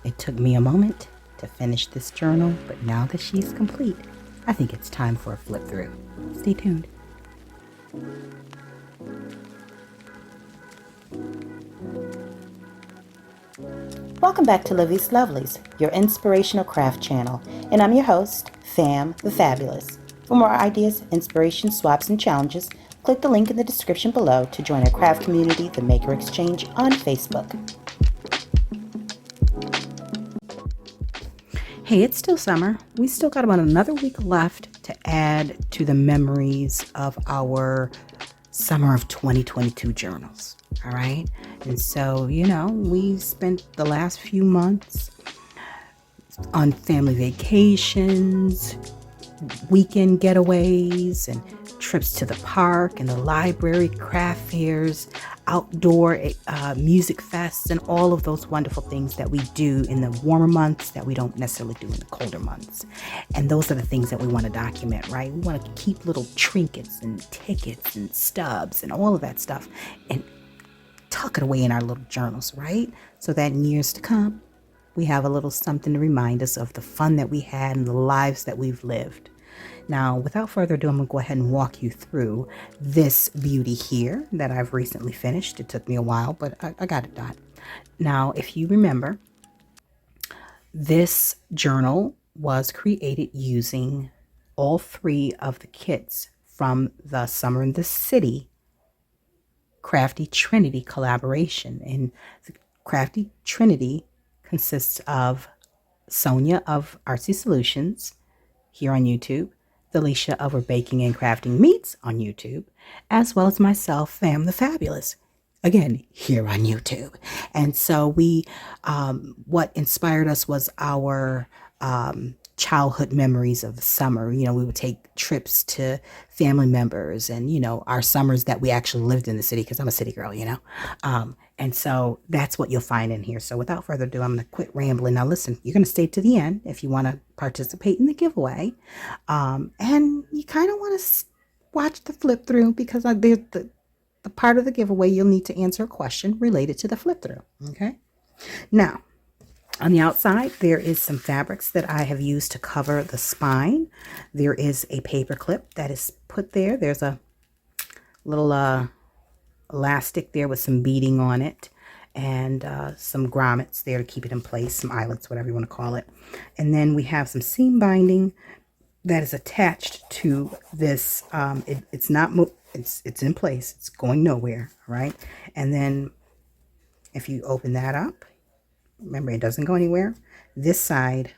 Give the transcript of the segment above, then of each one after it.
It took me a moment to finish this journal, but now that she's complete, I think it's time for a flip through. Stay tuned. Welcome back to Livie's Lovelies, your inspirational craft channel, and I'm your host, Fam the Fabulous. For more ideas, inspiration, swaps, and challenges, click the link in the description below to join our craft community, the Maker Exchange, on Facebook. Hey, it's still summer. We still got about another week left to add to the memories of our summer of 2022 journals. All right. And so, we spent the last few months on family vacations, weekend getaways, and trips to the park and the library, craft fairs, outdoor music fests, and all of those wonderful things that we do in the warmer months that we don't necessarily do in the colder months. And those are the things that we want to document, right? We want to keep little trinkets and tickets and stubs and all of that stuff and tuck it away in our little journals, right? So that in years to come, we have a little something to remind us of the fun that we had and the lives that we've lived. Now, without further ado, I'm going to go ahead and walk you through this beauty here that I've recently finished. It took me a while, but I got it done. Now, if you remember, this journal was created using all three of the kits from the Summer in the City Crafty Trinity collaboration. And the Crafty Trinity consists of SONYA of Artsy Solutions here on YouTube, THELISHA of Her Baking and Crafting Meets on YouTube, as well as myself, Fam the Fabulous, again, here on YouTube. And so what inspired us was our childhood memories of the summer. We would take trips to family members and, our summers that we actually lived in the city, because I'm a city girl, and so that's what you'll find in here. So without further ado, I'm going to quit rambling. Now listen, you're going to stay to the end if you want to participate in the giveaway. And you kind of want to watch the flip through, because the part of the giveaway, you'll need to answer a question related to the flip through. Okay. Now, on the outside, there is some fabrics that I have used to cover the spine. There is a paper clip that is put there. There's a little elastic there with some beading on it, and some grommets there to keep it in place, some eyelets, whatever you want to call it. And then we have some seam binding that is attached to this. It's not it's in place. It's going nowhere, right? And then if you open that up, remember, it doesn't go anywhere. This side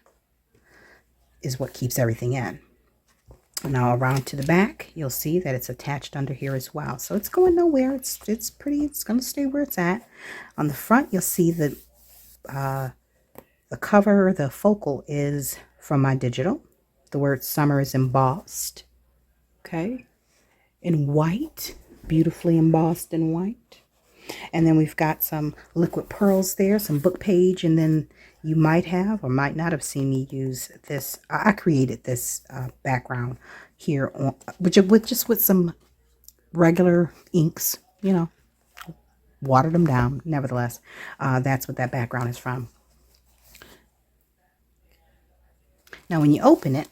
is what keeps everything in. Now around to the back, you'll see that it's attached under here as well. So it's going nowhere. It's pretty. It's going to stay where it's at. On the front, you'll see that the cover, the focal is from my digital. The word summer is embossed. Okay. In white, beautifully embossed in white. And then we've got some liquid pearls there, some book page, and then you might have or might not have seen me use this. I created this background here with some regular inks, watered them down. Nevertheless, that's what that background is from. Now, when you open it,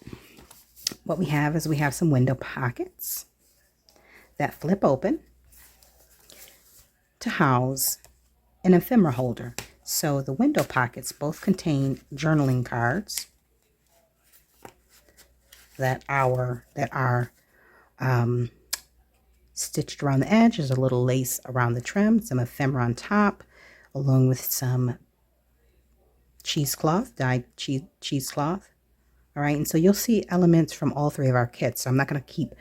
what we have is some window pockets that flip open to house an ephemera holder. So the window pockets both contain journaling cards that are stitched around the edge. There's a little lace around the trim, some ephemera on top, along with some cheesecloth, dyed cheesecloth. All right, and so you'll see elements from all three of our kits. So I'm not going to keep,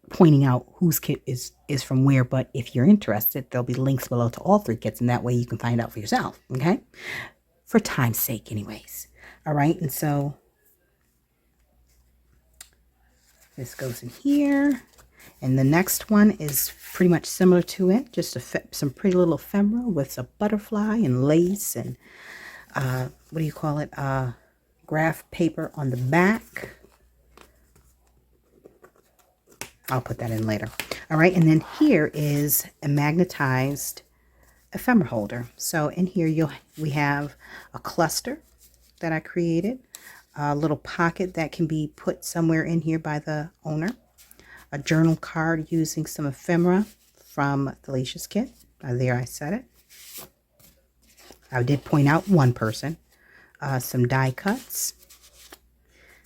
pointing out whose kit is from where, but if you're interested, there'll be links below to all three kits, and that way you can find out for yourself. Okay, for time's sake anyways. All right, and so this goes in here, and the next one is pretty much similar to it, just some pretty little ephemera with a butterfly and lace and what do you call it, graph paper on the back. I'll put that in later. All right, and then here is a magnetized ephemera holder. So in here we have a cluster that I created, a little pocket that can be put somewhere in here by the owner, a journal card using some ephemera from THELISHA's kit. There I said it. I did point out one person. Some die cuts,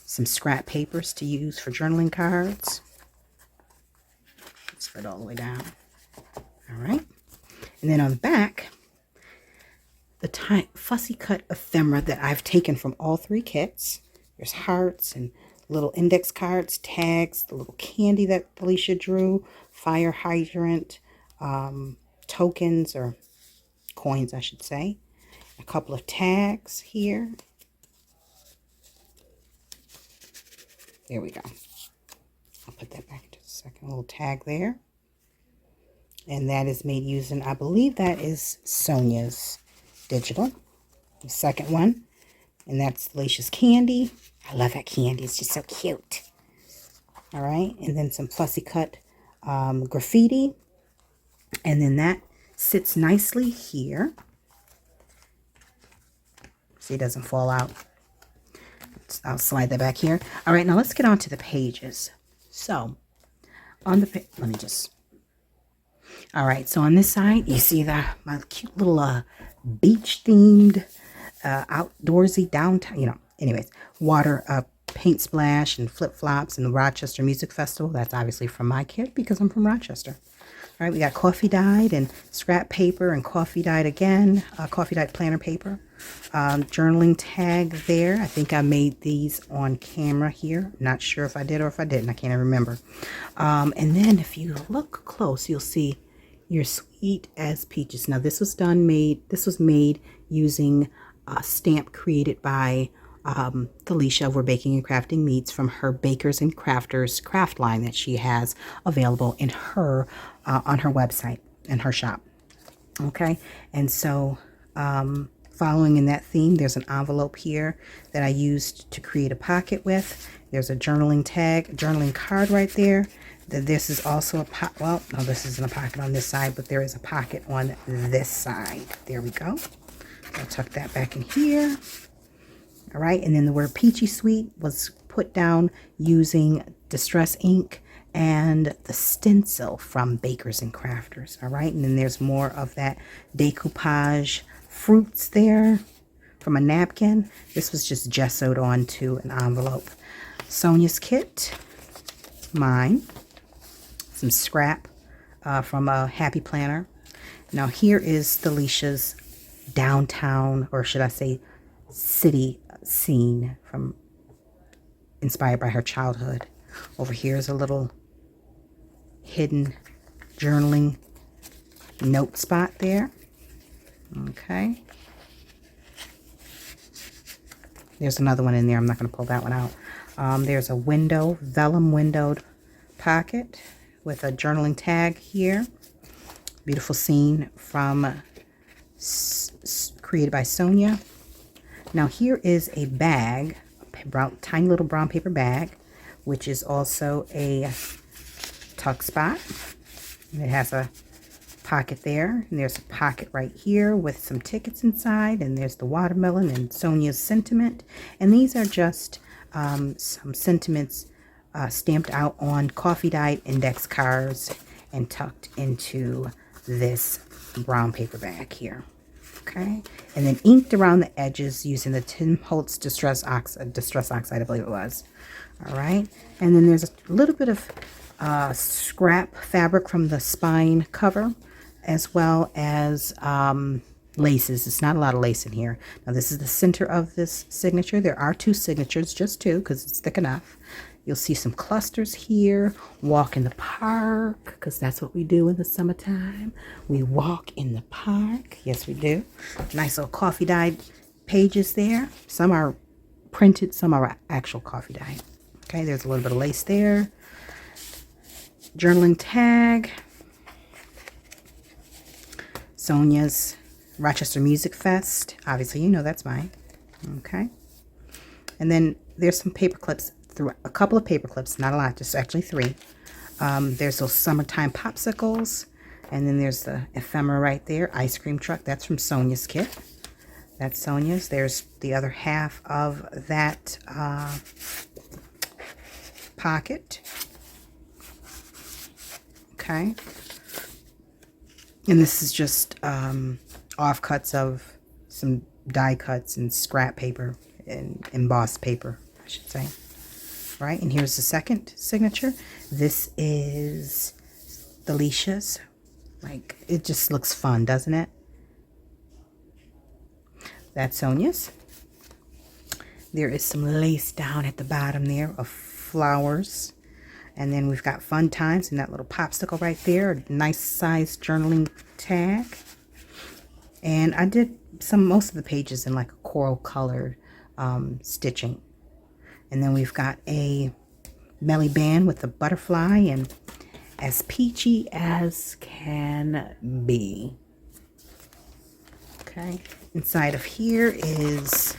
some scrap papers to use for journaling cards. Spread all the way down. All right. And then on the back, the fussy cut ephemera that I've taken from all three kits. There's hearts and little index cards, tags, the little candy that THELISHA drew, fire hydrant, tokens or coins, I should say. A couple of tags here. There we go. I'll put that back in just a second. A little tag there. And that is made using, I believe that is SONYA's digital. The second one. And that's THELISHA's candy. I love that candy. It's just so cute. All right. And then some fussy cut graffiti. And then that sits nicely here. See, it doesn't fall out. I'll slide that back here. All right, now let's get on to the pages. So, on the let me just. All right, so on this side, you see my cute little beach themed, outdoorsy downtown. Anyways, water paint splash and flip flops and the Rochester Music Festival. That's obviously from my kit because I'm from Rochester. All right, we got coffee dyed and scrap paper and coffee dyed again, coffee dyed planner paper. Journaling tag there. I think I made these on camera here. Not sure if I did or if I didn't. I can't even remember. And then if you look close, you'll see You're Sweet as Peaches. Now this was made using a stamp created by THELISHA over Baking and Crafting Meats from her Bakers and Crafters craft line that she has available in her on her website and her shop. Okay, and so following in that theme, there's an envelope here that I used to create a pocket with. There's a journaling card right there. This is also a pocket. Well, no, this isn't a pocket on this side, but there is a pocket on this side. There we go. I'll tuck that back in here. All right, and then the word Peachy Sweet was put down using Distress ink and the stencil from Bakers and Crafters. All right, and then there's more of that decoupage fruits there from a napkin. This was just gessoed onto an envelope. Sonya's kit, mine, some scrap from a Happy Planner. Now here is THELISHA's downtown, or should I say city scene from inspired by her childhood. Over here is a little hidden journaling note spot there. Okay. There's another one in there. I'm not going to pull that one out. There's a vellum windowed pocket with a journaling tag here. Beautiful scene from created by Sonya. Now here is a bag, tiny little brown paper bag, which is also a tuck spot. And it has a pocket there, and there's a pocket right here with some tickets inside, and there's the watermelon and Sonya's sentiment. And these are just some sentiments stamped out on coffee dyed index cards and tucked into this brown paper bag here. Okay, and then inked around the edges using the Tim Holtz Distress Oxide, I believe it was. All right, and then there's a little bit of scrap fabric from the spine cover, as well as laces. It's not a lot of lace in here. Now this is the center of this signature. There are two signatures, just two, because it's thick enough. You'll see some clusters here. Walk in the park, because that's what we do in the summertime. We walk in the park. Yes, we do. Nice little coffee dyed pages there. Some are printed, some are actual coffee dyed. Okay, there's a little bit of lace there. Journaling tag. Sonya's Rochester Music Fest. Obviously, you know that's mine. Okay. And then there's some paper clips. A couple of paper clips, not a lot, just actually 3. There's those summertime popsicles. And then there's the ephemera right there, ice cream truck. That's from Sonya's kit. That's Sonya's. There's the other half of that pocket. Okay. And this is just offcuts of some die cuts and scrap paper and embossed paper, I should say. Right, and here's the second signature. This is THELISHA's. Like, it just looks fun, doesn't it? That's Sonya's. There is some lace down at the bottom there of flowers. And then we've got Fun Times and that little popsicle right there. A nice size journaling tag. And I did most of the pages in like a coral colored stitching. And then we've got a belly band with a butterfly and as peachy as can be. Okay. Inside of here is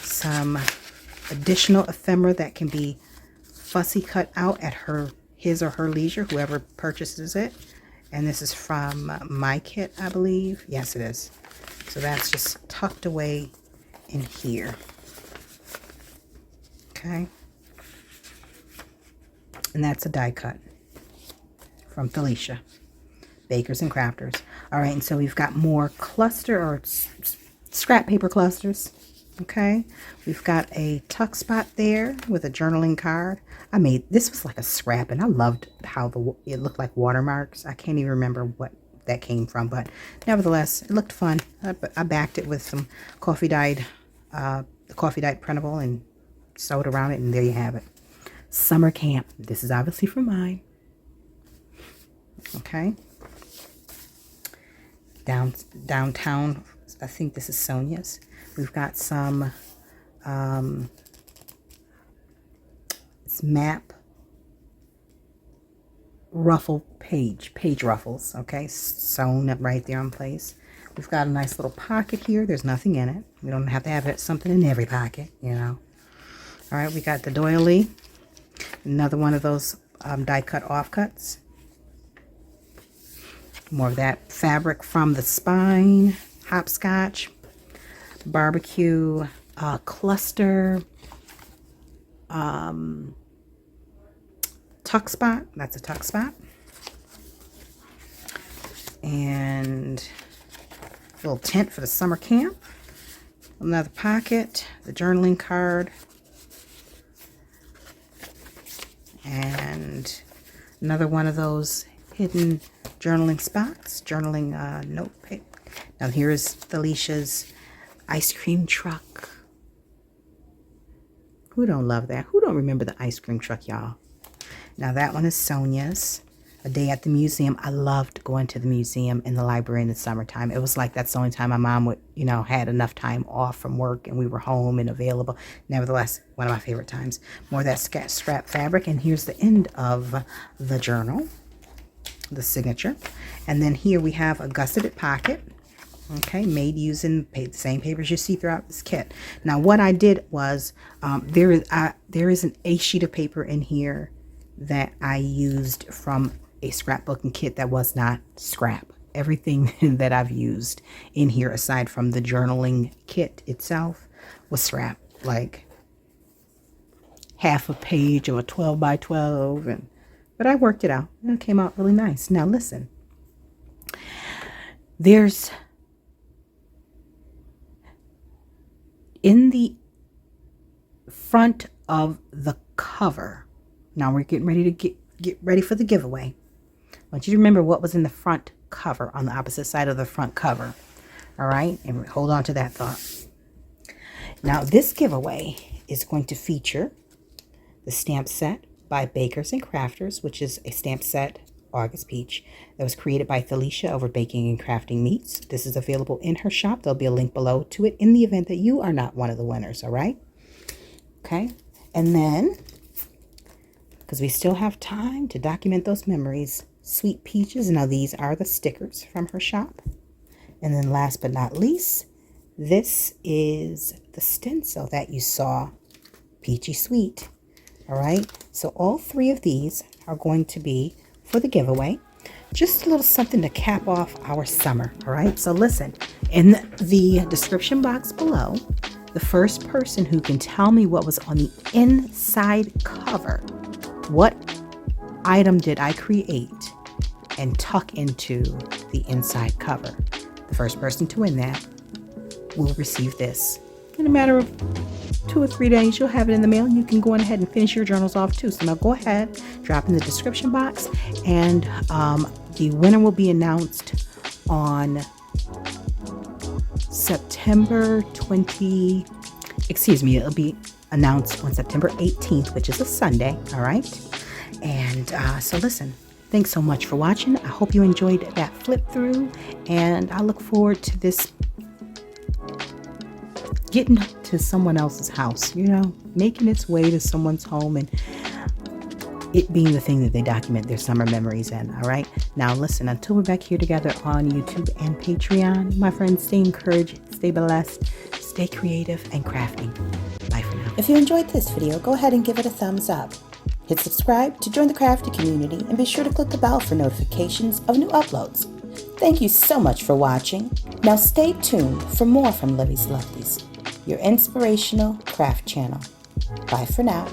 some additional ephemera that can be fussy cut out at his or her leisure, whoever purchases it. And this is from my kit, I believe. Yes, it is. So that's just tucked away in here. Okay. And that's a die cut from THELISHA, Bakers and Crafters. All right, and so we've got more cluster or scrap paper clusters. Okay, we've got a tuck spot there with a journaling card. This was like a scrap, and I loved how it looked like watermarks. I can't even remember what that came from, but nevertheless, it looked fun. I backed it with some coffee dyed printable and sewed around it, and there you have it. Summer camp. This is obviously from mine. Okay. Downtown, I think this is Sonya's. We've got some it's map ruffle page ruffles, okay, sewn up right there in place. We've got a nice little pocket here. There's nothing in it. We don't have to have something in every pocket, you know. All right, we got the doily, another one of those die cut offcuts. More of that fabric from the spine, hopscotch, barbecue, cluster, tuck spot. That's a tuck spot. And a little tent for the summer camp. Another pocket, the journaling card. And another one of those hidden journaling spots, journaling note paper. Now here is THELISHA's ice cream truck. Who don't love that? Who don't remember the ice cream truck, y'all? Now that one is Sonya's. A day at the museum. I loved going to the museum and the library in the summertime. It was like that's the only time my mom would, you know, had enough time off from work and we were home and available. Nevertheless, one of my favorite times. More of that scrap fabric. And here's the end of the journal, the signature. And then here we have a gusseted pocket. Okay, made using the same papers you see throughout this kit. Now what I did was there is a sheet of paper in here that I used from a scrapbooking kit that was not scrap. Everything that I've used in here aside from the journaling kit itself was scrap, like half a page of a 12 by 12, but I worked it out and it came out really nice. Now listen, there's in the front of the cover. Now we're getting ready to get ready for the giveaway. I want you to remember what was in the front cover, on the opposite side of the front cover. All right, and hold on to that thought. Now this giveaway is going to feature the stamp set by Bakers and Crafters, which is a stamp set, August Peach, that was created by THELISHA over Baking and Crafting Meets. This is available in her shop. There'll be a link below to it in the event that you are not one of the winners, all right? Okay, and then, because we still have time to document those memories, Sweet Peaches. Now these are the stickers from her shop. And then last but not least, this is the stencil that you saw, Peachy Sweet. All right, so all three of these are going to be for the giveaway. just a little something to cap off our summer. All right, so listen, in the description box below, the first person who can tell me what was on the inside cover, what item did I create and tuck into the inside cover, the first person to win that will receive this. In a matter of 2 or 3 days, you'll have it in the mail, and you can go on ahead and finish your journals off too. So now go ahead, drop in the description box, and the winner will be announced on September 20, excuse me, it'll be announced on September 18th, which is a Sunday, all right? And so listen, thanks so much for watching. I hope you enjoyed that flip through, and I look forward to this getting to someone else's house, you know, making its way to someone's home, and it being the thing that they document their summer memories in. All right, now listen, until we're back here together on YouTube and Patreon, my friends, stay encouraged, stay blessed, stay creative and crafting. Bye for now. If you enjoyed this video, go ahead and give it a thumbs up. Hit subscribe to join the crafty community, and be sure to click the bell for notifications of new uploads. Thank you so much for watching. Now stay tuned for more from Livie's Lovelies, your inspirational craft channel. Bye for now.